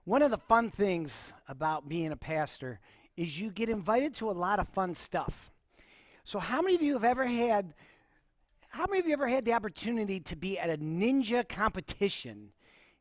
One of the fun things about being a pastor is you get invited to a lot of fun stuff. So how many of you ever had the opportunity to be at a ninja competition?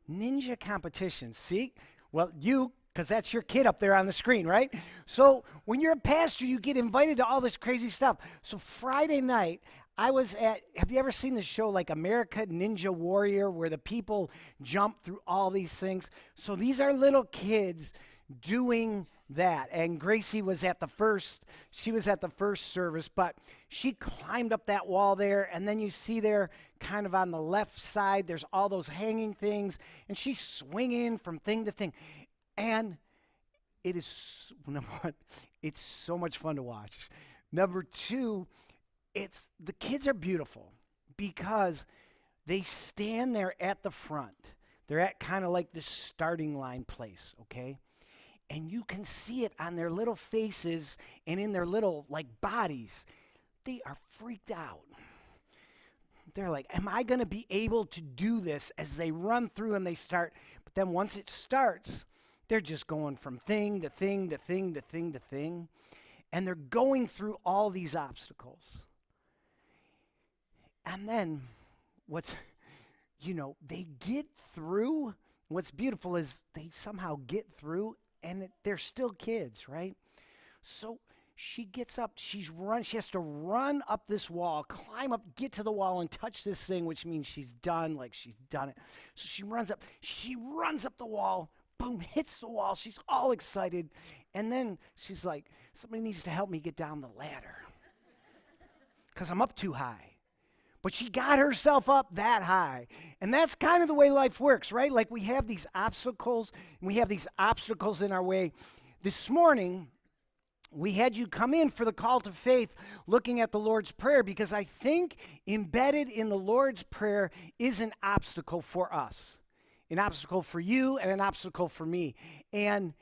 Ninja competition. See? Well, because that's your kid up there on the screen, right? So when you're a pastor, you get invited to all this crazy stuff. So Friday night, have you ever seen the show like America Ninja Warrior where the people jump through all these things? So these are little kids doing that. And Gracie she was at the first service, but she climbed up that wall there. And then you see there kind of on the left side, there's all those hanging things. And she's swinging from thing to thing. And it is, number one, it's so much fun to watch. Number two, the kids are beautiful because they stand there at the front. They're at kind of like the starting line place, okay? And you can see it on their little faces and in their little like bodies. They are freaked out. They're like, am I going to be able to do this as they run through and they start? But then once it starts, they're just going from thing to thing to thing to thing to thing. And they're going through all these obstacles. And then they get through. What's beautiful is they somehow get through and they're still kids, right? So she gets up, she has to run up this wall, climb up, get to the wall and touch this thing, which means she's done it. So she runs up the wall, boom, hits the wall, she's all excited. And then she's like, somebody needs to help me get down the ladder because I'm up too high. But she got herself up that high. And that's kind of the way life works, right? Like we have these obstacles, and we have these obstacles in our way. This morning, we had you come in for the call to faith looking at the Lord's Prayer because I think embedded in the Lord's Prayer is an obstacle for us, an obstacle for you and an obstacle for me. And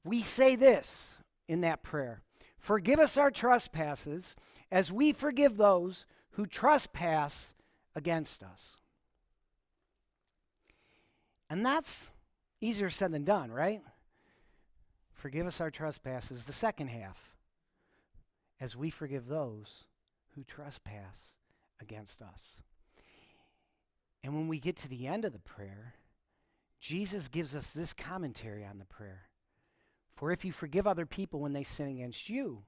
we say this in that prayer: forgive us our trespasses as we forgive those who trespass against us. And that's easier said than done, right? Forgive us our trespasses. The second half, as we forgive those who trespass against us. And when we get to the end of the prayer, Jesus gives us this commentary on the prayer. For if you forgive other people when they sin against you,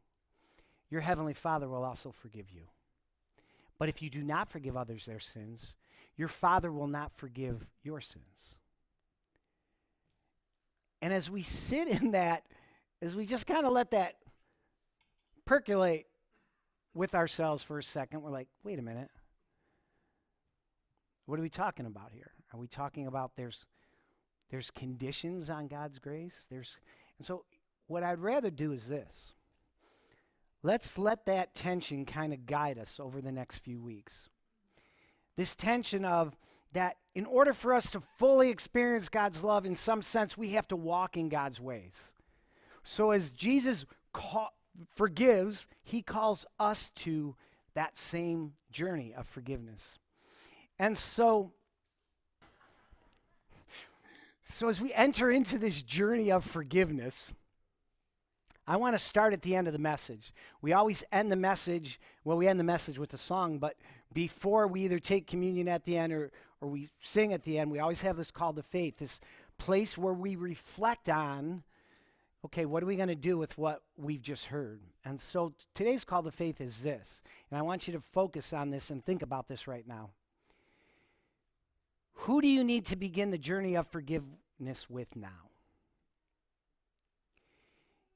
your heavenly Father will also forgive you. But if you do not forgive others their sins, your Father will not forgive your sins. And as we sit in that, as we just kind of let that percolate with ourselves for a second, we're like, wait a minute. What are we talking about here? Are we talking about there's conditions on God's grace? And so what I'd rather do is this. Let's let that tension kind of guide us over the next few weeks. This tension of that in order for us to fully experience God's love, in some sense, we have to walk in God's ways. So as Jesus forgives, he calls us to that same journey of forgiveness. And so as we enter into this journey of forgiveness, I want to start at the end of the message. We always end the message, we end the message with a song, but before we either take communion at the end or we sing at the end, we always have this call to faith, this place where we reflect on, okay, what are we going to do with what we've just heard? And so today's call to faith is this, and I want you to focus on this and think about this right now. Who do you need to begin the journey of forgiveness with now?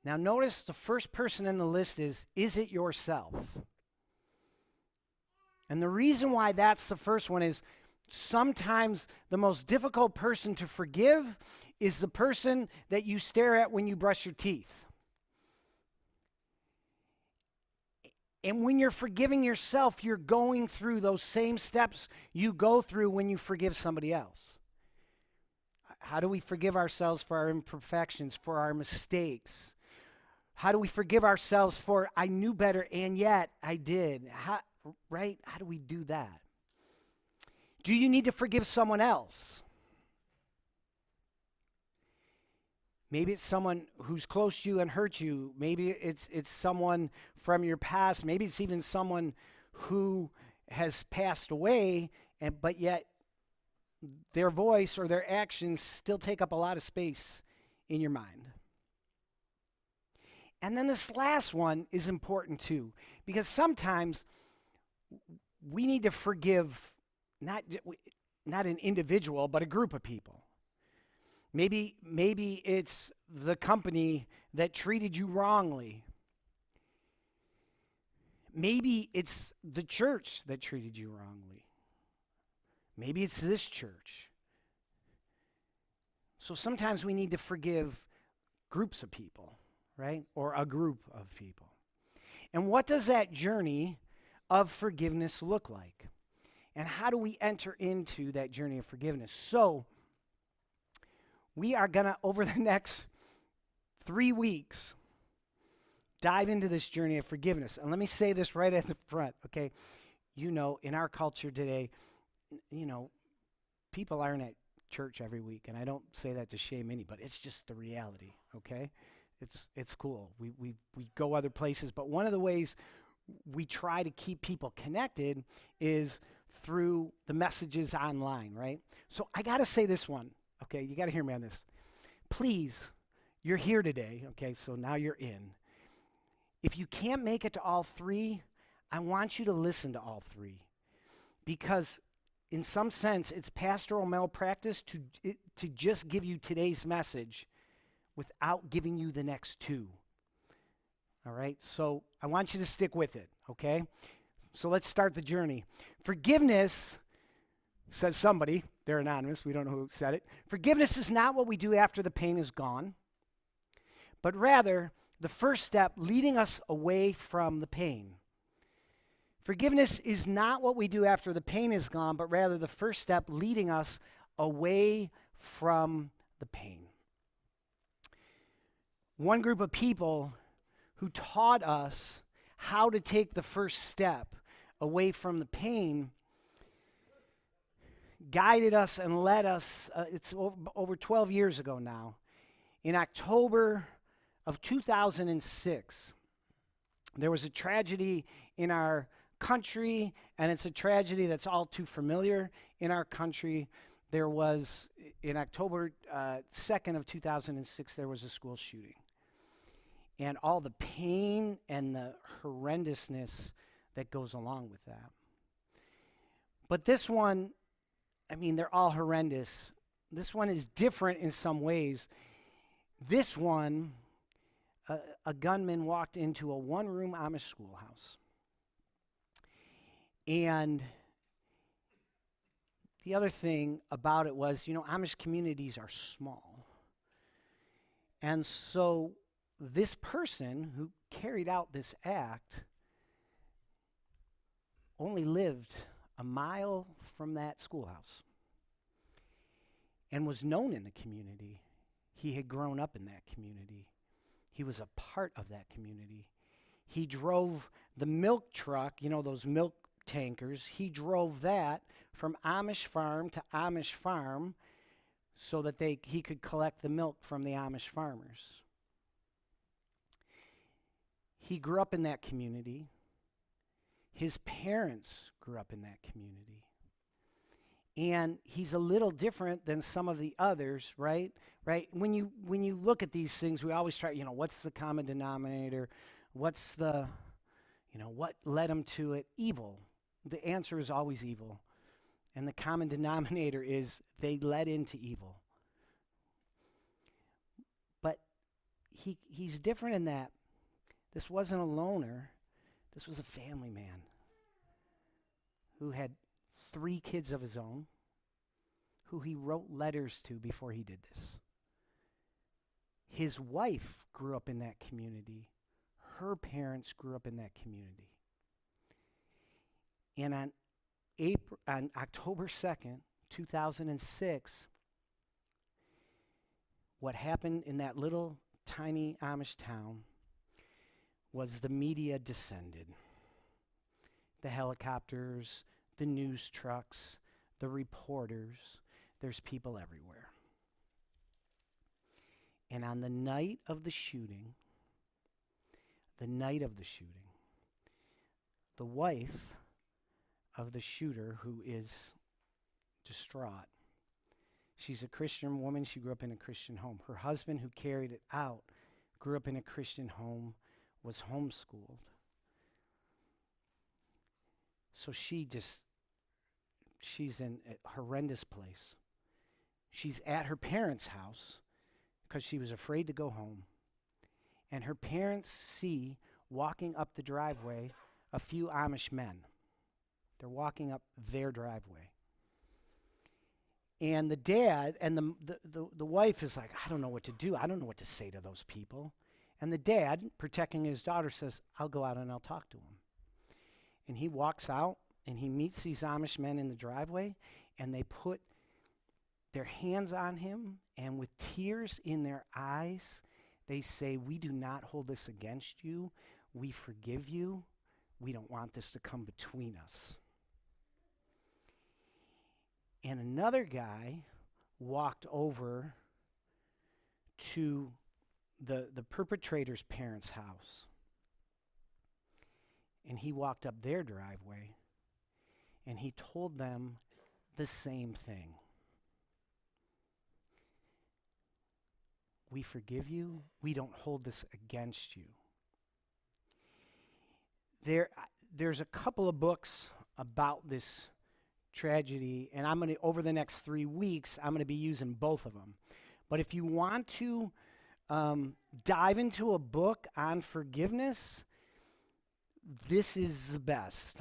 Now notice the first person in the list is it yourself? And the reason why that's the first one is sometimes the most difficult person to forgive is the person that you stare at when you brush your teeth. And when you're forgiving yourself, you're going through those same steps you go through when you forgive somebody else. How do we forgive ourselves for our imperfections, for our mistakes? How do we forgive ourselves for I knew better and yet I did? Right? How do we do that? Do you need to forgive someone else? Maybe it's someone who's close to you and hurt you. Maybe it's someone from your past. Maybe it's even someone who has passed away, but yet their voice or their actions still take up a lot of space in your mind. And then this last one is important too, because sometimes we need to forgive not an individual, but a group of people. Maybe it's the company that treated you wrongly. Maybe it's the church that treated you wrongly. Maybe it's this church. So sometimes we need to forgive groups of people, right? Or a group of people. And what does that journey of forgiveness look like? And how do we enter into that journey of forgiveness? So, we are going to, over the next 3 weeks, dive into this journey of forgiveness. And let me say this right at the front, okay? You know, in our culture today, you know, people aren't at church every week, and I don't say that to shame anybody. It's just the reality, okay? It's cool. We go other places, but one of the ways we try to keep people connected is through the messages online, right? So I got to say this one, okay? You got to hear me on this. Please, you're here today, okay? So now you're in. If you can't make it to all 3, I want you to listen to all 3, because in some sense, it's pastoral malpractice to just give you today's message without giving you the next 2. All right? So I want you to stick with it, okay? So let's start the journey. Forgiveness, says somebody, they're anonymous, we don't know who said it. Forgiveness is not what we do after the pain is gone, but rather the first step leading us away from the pain. Forgiveness is not what we do after the pain is gone, but rather the first step leading us away from the pain. One group of people who taught us how to take the first step away from the pain guided us and led us, it's over 12 years ago now. In October of 2006, there was a tragedy in our country, and it's a tragedy that's all too familiar in our country. There was, in October 2nd of 2006, there was a school shooting. And all the pain and the horrendousness that goes along with that. But this one, I mean, they're all horrendous. This one is different in some ways. This one, a gunman walked into a one-room Amish schoolhouse. And the other thing about it was, you know, Amish communities are small. And so this person who carried out this act only lived a mile from that schoolhouse and was known in the community. He had grown up in that community. He was a part of that community. He drove the milk truck, you know, those milk tankers. He drove that from Amish farm to Amish farm so that he could collect the milk from the Amish farmers. He grew up in that community. His parents grew up in that community. And he's a little different than some of the others, right? Right? When you look at these things, we always try, you know, what's the common denominator? What's the, you know, what led him to it? Evil. The answer is always evil. And the common denominator is they led into evil. But he's different in that this wasn't a loner. This was a family man who had 3 kids of his own, who he wrote letters to before he did this. His wife grew up in that community. Her parents grew up in that community. And on October 2nd, 2006, what happened in that little tiny Amish town was the media descended. The helicopters, the news trucks, the reporters, there's people everywhere. And on the night of the shooting, the wife of the shooter, who is distraught, she's a Christian woman. She grew up in a Christian home. Her husband, who carried it out, grew up in a Christian home, was homeschooled. So she's in a horrendous place. She's at her parents' house because she was afraid to go home. And her parents see walking up the driveway a few Amish men. They're walking up their driveway. And the dad and the wife is like, I don't know what to do. I don't know what to say to those people. And the dad, protecting his daughter, says, I'll go out and I'll talk to him. And he walks out and he meets these Amish men in the driveway, and they put their hands on him, and with tears in their eyes, they say, we do not hold this against you. We forgive you. We don't want this to come between us. And another guy walked over to the perpetrator's parents' house. And he walked up their driveway, and he told them the same thing. We forgive you. We don't hold this against you. There's a couple of books about this tragedy, and I'm going to, over the next 3 weeks, I'm going to be using both of them. But if you want to dive into a book on forgiveness, this is the best.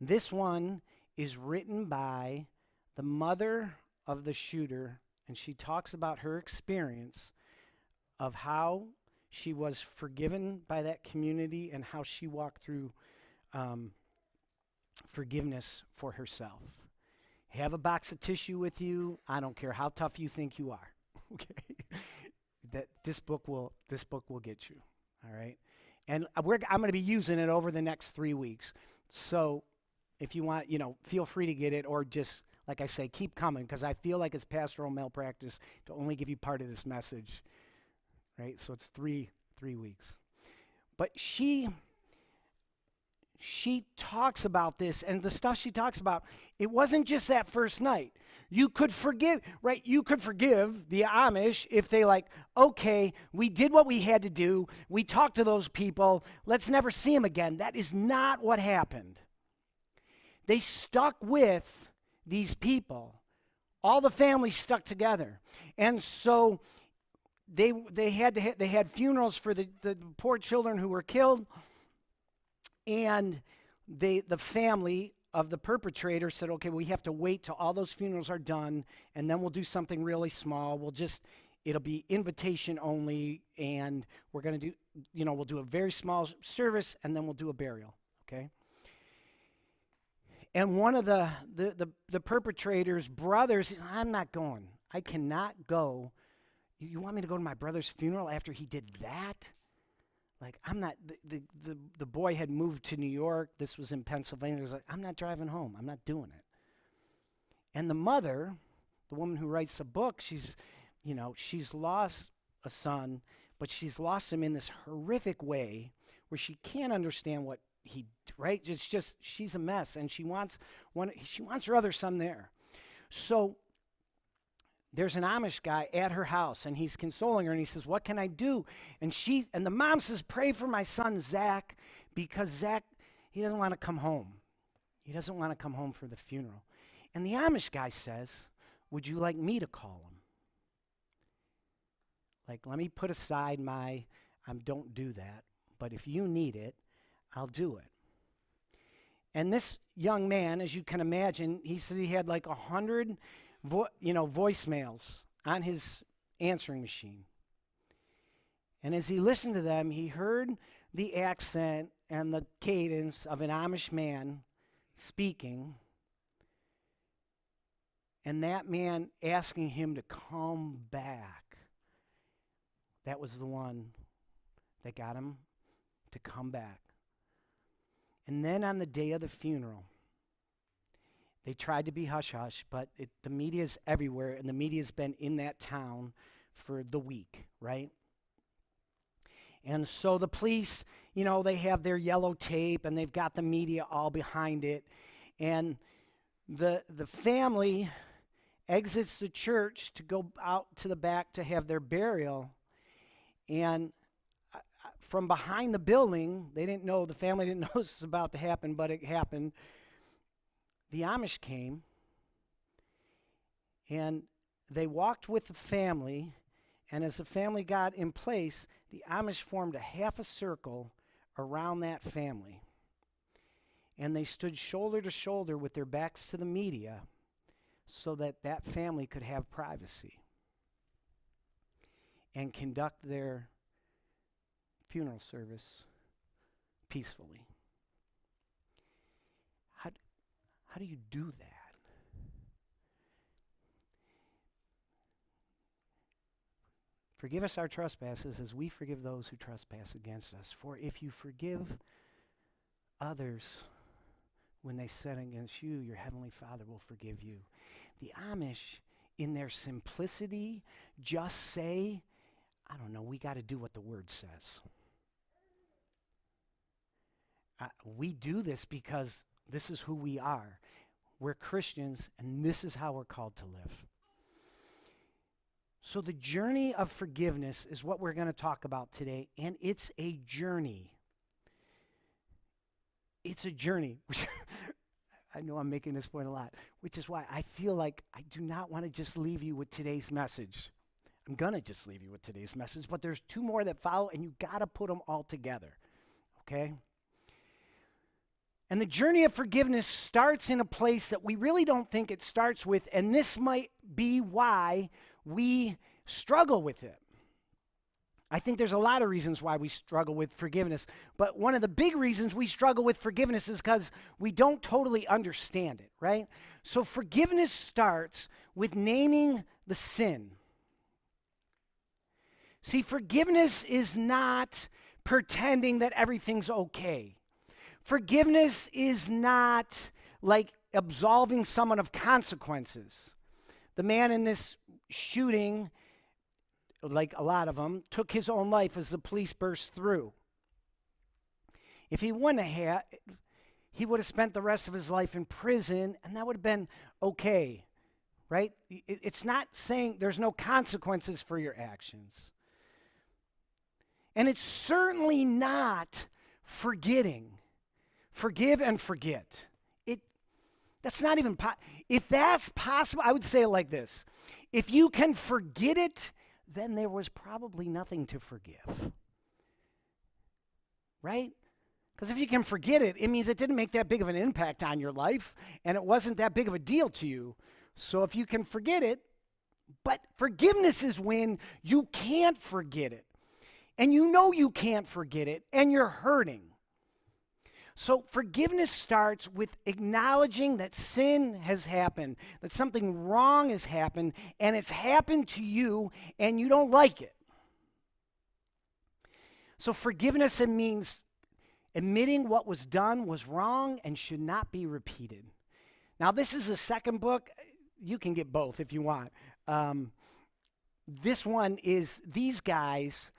This one is written by the mother of the shooter, and she talks about her experience of how she was forgiven by that community and how she walked through forgiveness for herself. Have a box of tissue with you. I don't care how tough you think you are. Okay, that this book will get you. All right, and I'm going to be using it over the next 3 weeks. So if you want, feel free to get it, or just, like I say, keep coming, because I feel like it's pastoral malpractice to only give you part of this message. Right, so it's three weeks. But she talks about this, and the stuff she talks about, it wasn't just that first night. You could forgive, right? You could forgive the Amish if they okay, we did what we had to do. We talked to those people. Let's never see them again. That is not what happened. They stuck with these people. All the families stuck together. And so they had funerals for the poor children who were killed. And the family of the perpetrator said, okay, we have to wait till all those funerals are done, and then we'll do something really small. It'll be invitation only, and we're going to do, we'll do a very small service, and then we'll do a burial, okay? And one of the perpetrator's brothers, I'm not going. I cannot go. You want me to go to my brother's funeral after he did that? I'm not, the boy had moved to New York. This was in Pennsylvania. He was like, I'm not driving home. I'm not doing it. And the mother, the woman who writes the book, she's lost a son, but she's lost him in this horrific way where she can't understand what he, right? It's just, she's a mess, and she wants her other son there. So there's an Amish guy at her house, and he's consoling her, and he says, what can I do? And the mom says, pray for my son, Zach, because Zach, he doesn't want to come home. He doesn't want to come home for the funeral. And the Amish guy says, would you like me to call him? Let me put aside my, don't do that, but if you need it, I'll do it. And this young man, as you can imagine, he said he had 100 voicemails on his answering machine. And as he listened to them, he heard the accent and the cadence of an Amish man speaking, and that man asking him to come back. That was the one that got him to come back. And then on the day of the funeral, they tried to be hush-hush, but the media's everywhere, and the media's been in that town for the week, right? And so the police, they have their yellow tape and they've got the media all behind it. And the family exits the church to go out to the back to have their burial. And from behind the building, the family didn't know this was about to happen, but it happened. The Amish came and they walked with the family. And as the family got in place, the Amish formed a half a circle around that family. And they stood shoulder to shoulder with their backs to the media so that that family could have privacy and conduct their funeral service peacefully. How do you do that? Forgive us our trespasses as we forgive those who trespass against us. For if you forgive others when they sin against you, your heavenly Father will forgive you. The Amish, in their simplicity, just say, I don't know, we got to do what the word says. We do this because this is who we are. We're Christians, and this is how we're called to live. So the journey of forgiveness is what we're going to talk about today, and it's a journey. It's a journey. I know I'm making this point a lot, which is why I feel like I do not want to just leave you with today's message. I'm going to just leave you with today's message, but there's two more that follow, and you got to put them all together, okay? And the journey of forgiveness starts in a place that we really don't think it starts with, and this might be why we struggle with it. I think there's a lot of reasons why we struggle with forgiveness, but one of the big reasons we struggle with forgiveness is because we don't totally understand it, right? So forgiveness starts with naming the sin. See, forgiveness is not pretending that everything's okay. Forgiveness is not like absolving someone of consequences. The man in this shooting, like a lot of them, took his own life as the police burst through. If he wouldn't have, he would have spent the rest of his life in prison, and that would have been okay, right? It's not saying there's no consequences for your actions. And it's certainly not forgetting. Forgive and forget. That's not even if that's possible, I would say it like this. If you can forget it, then there was probably nothing to forgive. Right? Because if you can forget it, it means it didn't make that big of an impact on your life, and it wasn't that big of a deal to you. So if you can forget it, but forgiveness is when you can't forget it. And you know you can't forget it, and you're hurting. So forgiveness starts with acknowledging that sin has happened, that something wrong has happened, and it's happened to you, and you don't like it. So forgiveness, it means admitting what was done was wrong and should not be repeated. Now, this is the second book. You can get both if you want. This one is, these guys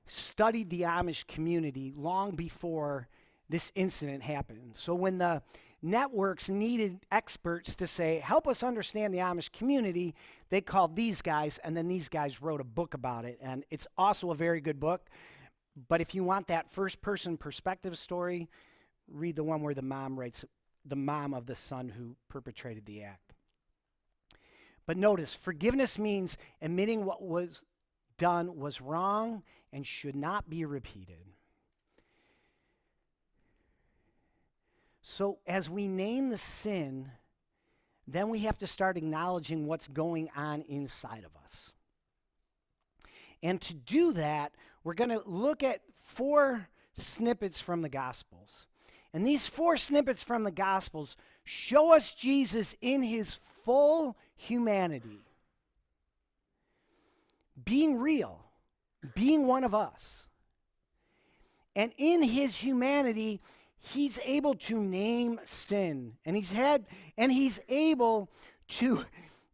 studied the Amish community long before this incident happened. So when the networks needed experts to say, help us understand the Amish community, they called these guys, and then these guys wrote a book about it. And it's also a very good book. But if you want that first-person perspective story, read the one where the mom writes, the mom of the son who perpetrated the act. But notice, forgiveness means admitting what was done was wrong and should not be repeated. So as we name the sin, then we have to start acknowledging what's going on inside of us. And to do that, we're going to look at 4 snippets from the Gospels. And these 4 snippets from the Gospels show us Jesus in his full humanity, being real, being one of us. And in his humanity, he's able to name sin, and he's able to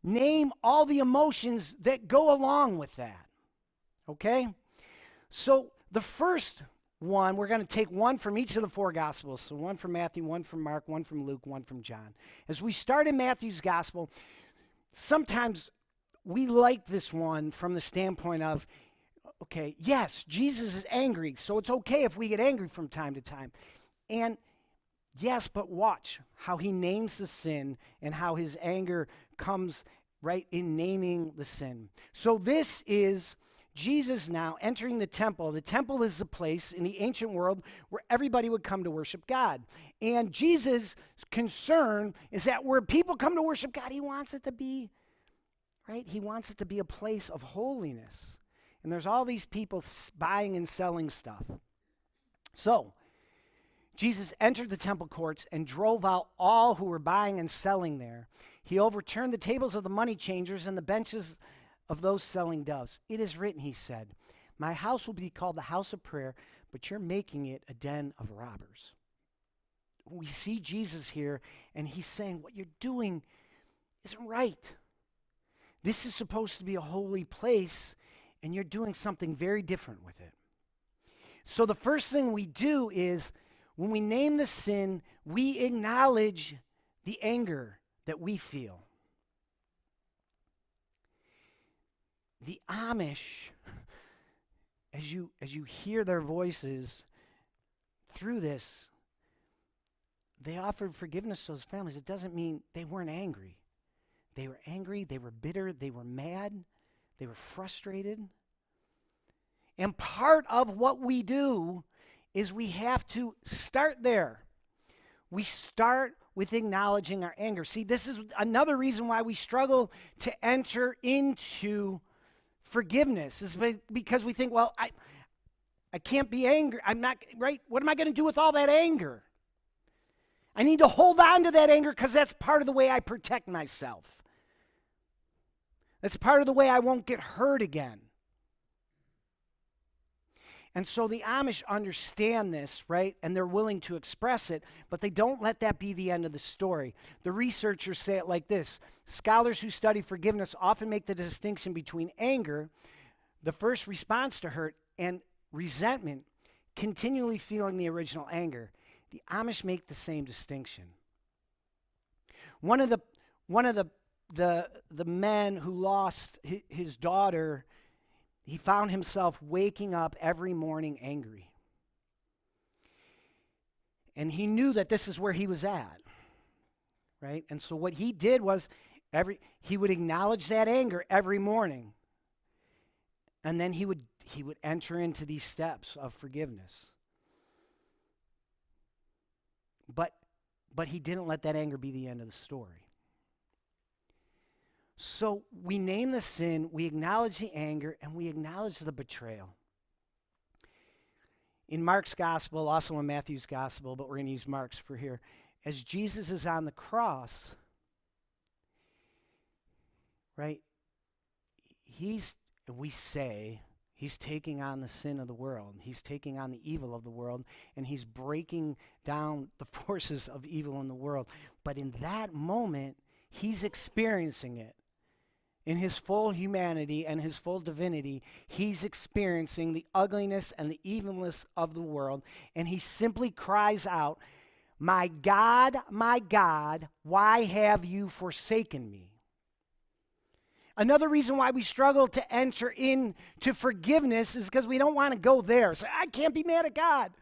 name all the emotions that go along with that. Okay? So the first one, we're going to take one from each of the four Gospels. So one from Matthew, one from Mark, one from Luke, one from John. As we start in Matthew's Gospel, sometimes we like this one from the standpoint of, okay, yes, Jesus is angry, so it's okay if we get angry from time to time. And yes, but watch how he names the sin and how his anger comes right in naming the sin. So this is Jesus now entering the temple. The temple is the place in the ancient world where everybody would come to worship God. And Jesus' concern is that where people come to worship God, he wants it to be, right? He wants it to be a place of holiness. And there's all these people buying and selling stuff. So, Jesus entered the temple courts and drove out all who were buying and selling there. He overturned the tables of the money changers and the benches of those selling doves. It is written, he said, my house will be called the house of prayer, but you're making it a den of robbers. We see Jesus here, and he's saying, what you're doing isn't right. This is supposed to be a holy place, and you're doing something very different with it. So the first thing we do is, when we name the sin, we acknowledge the anger that we feel. The Amish, as you hear their voices through this, they offered forgiveness to those families. It doesn't mean they weren't angry. They were angry, they were bitter, they were mad, they were frustrated. And part of what we do is we have to start there. We start with acknowledging our anger. See, this is another reason why we struggle to enter into forgiveness, is because we think, well, I can't be angry. I'm not, right? What am I going to do with all that anger? I need to hold on to that anger because that's part of the way I protect myself. That's part of the way I won't get hurt again. And so the Amish understand this, right? And they're willing to express it, but they don't let that be the end of the story. The researchers say it like this. Scholars who study forgiveness often make the distinction between anger, the first response to hurt, and resentment, continually feeling the original anger. The Amish make the same distinction. One of the men who lost his daughter, he found himself waking up every morning angry. And he knew that this is where he was at, right? And so what he did was he would acknowledge that anger every morning. And then he would enter into these steps of forgiveness. But he didn't let that anger be the end of the story. So we name the sin, we acknowledge the anger, and we acknowledge the betrayal. In Mark's gospel, also in Matthew's gospel, but we're going to use Mark's for here, as Jesus is on the cross, right, we say, he's taking on the sin of the world. He's taking on the evil of the world, and he's breaking down the forces of evil in the world. But in that moment, he's experiencing it. In his full humanity and his full divinity, he's experiencing the ugliness and the evilness of the world, and he simply cries out, my God, why have you forsaken me? Another reason why we struggle to enter into forgiveness is because we don't want to go there. So I can't be mad at God.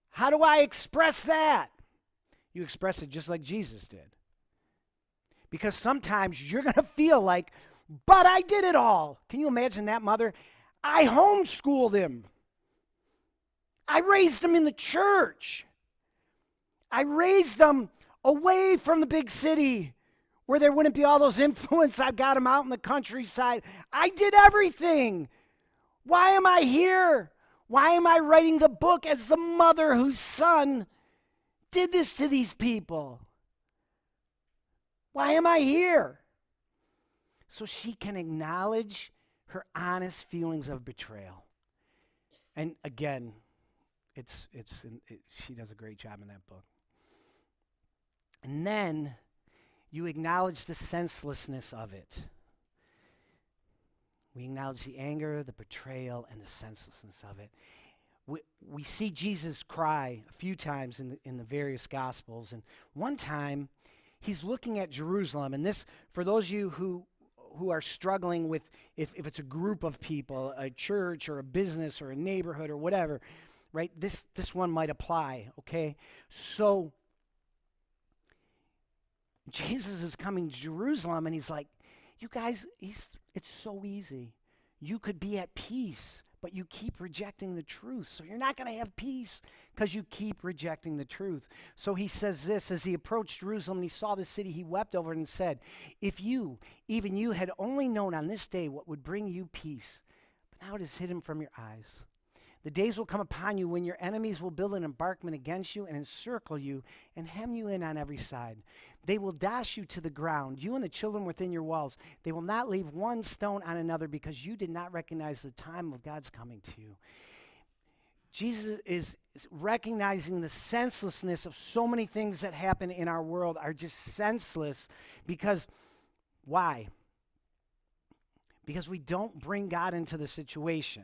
How do I express that? You express it just like Jesus did. Because sometimes you're going to feel like, but I did it all. Can you imagine that mother? I homeschooled him. I raised him in the church. I raised him away from the big city where there wouldn't be all those influence. I got him out in the countryside. I did everything. Why am I here? Why am I writing the book as the mother whose son did this to these people? Why am I here? So she can acknowledge her honest feelings of betrayal. And again, she does a great job in that book. And then you acknowledge the senselessness of it. We acknowledge the anger, the betrayal, and the senselessness of it. We see Jesus cry a few times in the various Gospels. And one time, he's looking at Jerusalem. And this, for those of you who are struggling with if it's a group of people, a church or a business or a neighborhood or whatever, right? This one might apply, okay? So Jesus is coming to Jerusalem, and he's like, you guys, it's so easy. You could be at peace, but you keep rejecting the truth. So you're not going to have peace because you keep rejecting the truth. So he says this, as he approached Jerusalem and he saw the city, he wept over it and said, if you, even you, had only known on this day what would bring you peace, but now it is hidden from your eyes. The days will come upon you when your enemies will build an embankment against you and encircle you and hem you in on every side. They will dash you to the ground, you and the children within your walls. They will not leave one stone on another because you did not recognize the time of God's coming to you. Jesus is recognizing the senselessness of so many things that happen in our world are just senseless because, why? Because we don't bring God into the situation.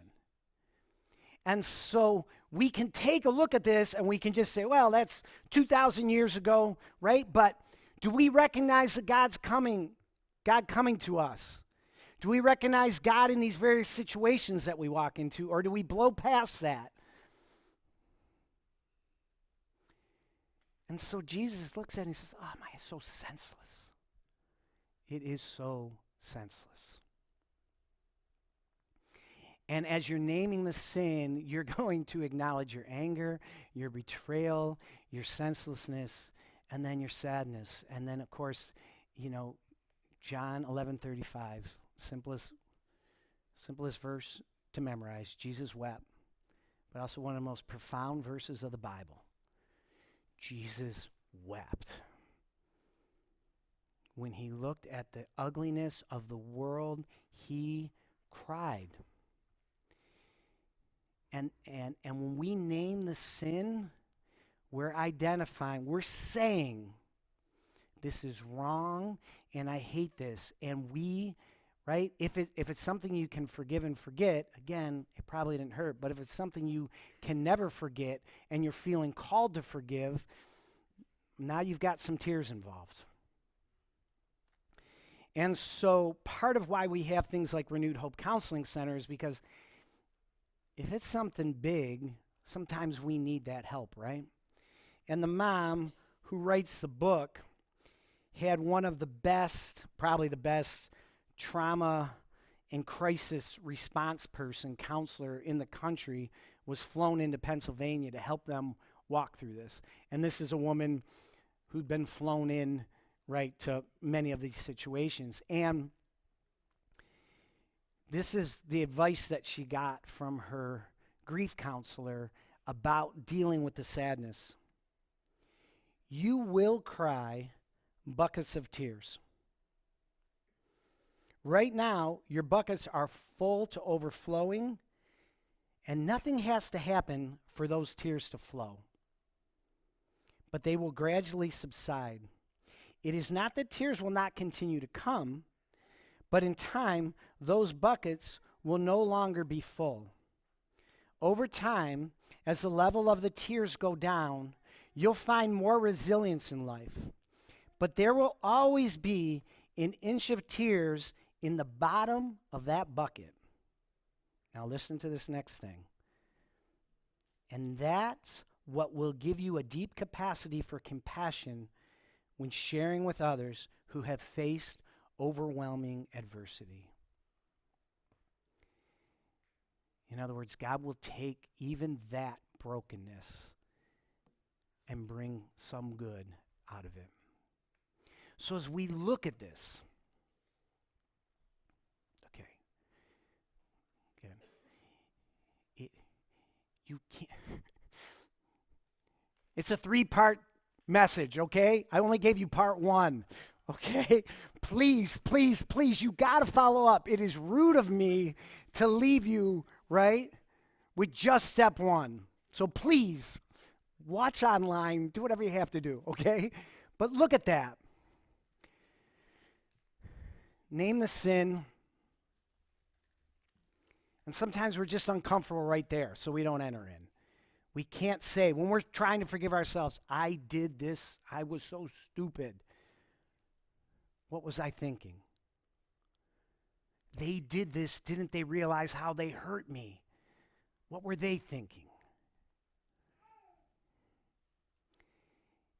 And so we can take a look at this and we can just say, well, that's 2,000 years ago, right? But do we recognize that God coming to us? Do we recognize God in these various situations that we walk into, or do we blow past that? And so Jesus looks at it and he says, oh my, it's so senseless. It is so senseless. And as you're naming the sin, you're going to acknowledge your anger, your betrayal, your senselessness, and then your sadness. And then, of course, John 11:35, simplest verse to memorize. Jesus wept, but also one of the most profound verses of the Bible. Jesus wept. When he looked at the ugliness of the world, he cried. And when we name the sin, we're identifying, we're saying, this is wrong, and I hate this. And we, right, if it's something you can forgive and forget, again, it probably didn't hurt. But if it's something you can never forget and you're feeling called to forgive, now you've got some tears involved. And so part of why we have things like Renewed Hope Counseling Center is because if it's something big, sometimes we need that help, right? And the mom who writes the book had one of the best, probably the best trauma and crisis response counselor in the country, was flown into Pennsylvania to help them walk through this. And this is a woman who'd been flown in, right, to many of these situations. And this is the advice that she got from her grief counselor about dealing with the sadness. You will cry buckets of tears. Right now, your buckets are full to overflowing, and nothing has to happen for those tears to flow. But they will gradually subside. It is not that tears will not continue to come, but in time, those buckets will no longer be full. Over time, as the level of the tears go down, you'll find more resilience in life. But there will always be an inch of tears in the bottom of that bucket. Now listen to this next thing. And that's what will give you a deep capacity for compassion when sharing with others who have faced overwhelming adversity. In other words, God will take even that brokenness and bring some good out of it. So as we look at this, okay, you can't. It's a 3-part message, okay? I only gave you part 1, okay? Please, please, please, you got to follow up. It is rude of me to leave you, right, with just step 1. So please, watch online, do whatever you have to do, okay? But look at that. Name the sin. And sometimes we're just uncomfortable right there, so we don't enter in. We can't say, when we're trying to forgive ourselves, I did this, I was so stupid. What was I thinking? They did this, didn't they realize how they hurt me? What were they thinking?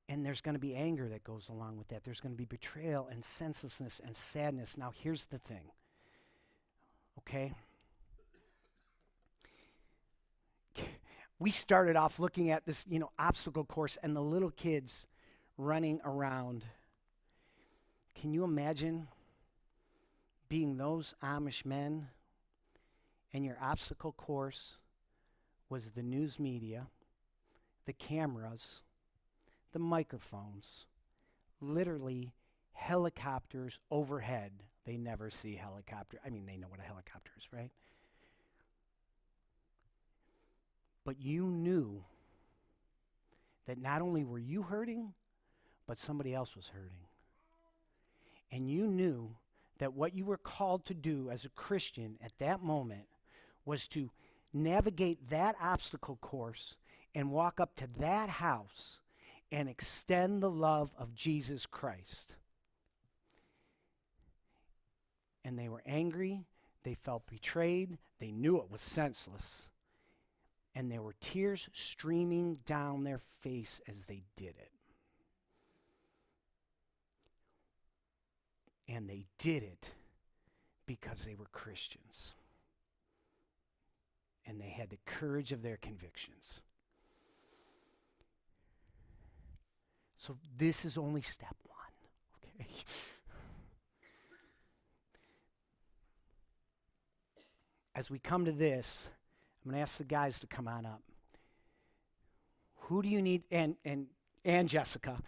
And there's going to be anger that goes along with that. There's going to be betrayal and senselessness and sadness. Now, here's the thing, okay? We started off looking at this, obstacle course and the little kids running around. Can you imagine being those Amish men and your obstacle course was the news media, the cameras, the microphones, literally helicopters overhead. They never see helicopter. I mean, they know what a helicopter is, right? But you knew that not only were you hurting, but somebody else was hurting. And you knew that what you were called to do as a Christian at that moment was to navigate that obstacle course and walk up to that house and extend the love of Jesus Christ. And they were angry, they felt betrayed, they knew it was senseless, and there were tears streaming down their face as they did it. And they did it because they were Christians. And they had the courage of their convictions. So this is only step one, okay? As we come to this, I'm going to ask the guys to come on up. Who do you need, and Jessica,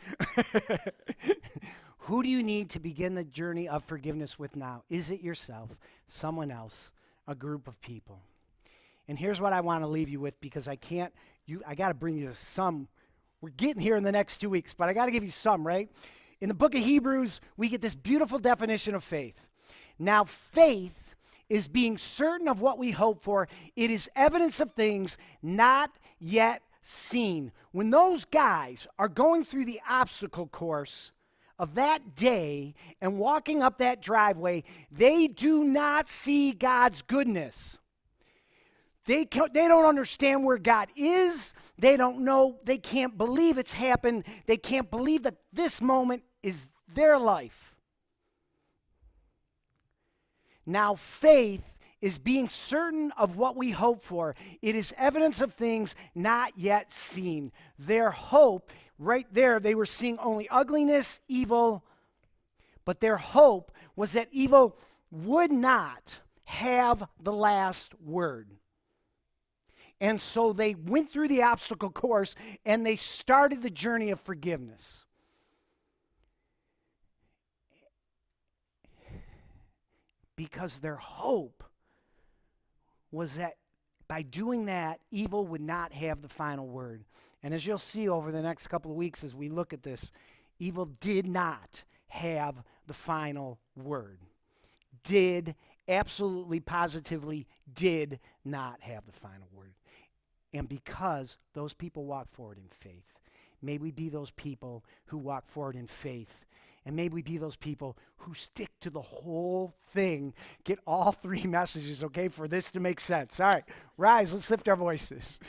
who do you need to begin the journey of forgiveness with now? Is it yourself, someone else, a group of people? And here's what I want to leave you with, because I got to bring you some. We're getting here in the next 2 weeks, but I got to give you some, right? In the book of Hebrews, we get this beautiful definition of faith. Now, faith is being certain of what we hope for. It is evidence of things not yet seen. When those guys are going through the obstacle course of that day and walking up that driveway, they do not see God's goodness. They don't understand where God is. They don't know. They can't believe it's happened. They can't believe that this moment is their life. Now, faith is being certain of what we hope for. It is evidence of things not yet seen. Their hope, right there, they were seeing only ugliness, evil, but their hope was that evil would not have the last word. And so they went through the obstacle course and they started the journey of forgiveness. Because their hope was that by doing that, evil would not have the final word. And as you'll see over the next couple of weeks as we look at this, evil did not have the final word. Absolutely, positively did not have the final word. And because those people walked forward in faith, may we be those people who walk forward in faith. And may we be those people who stick to the whole thing, get all three messages, okay, for this to make sense. All right, rise, let's lift our voices.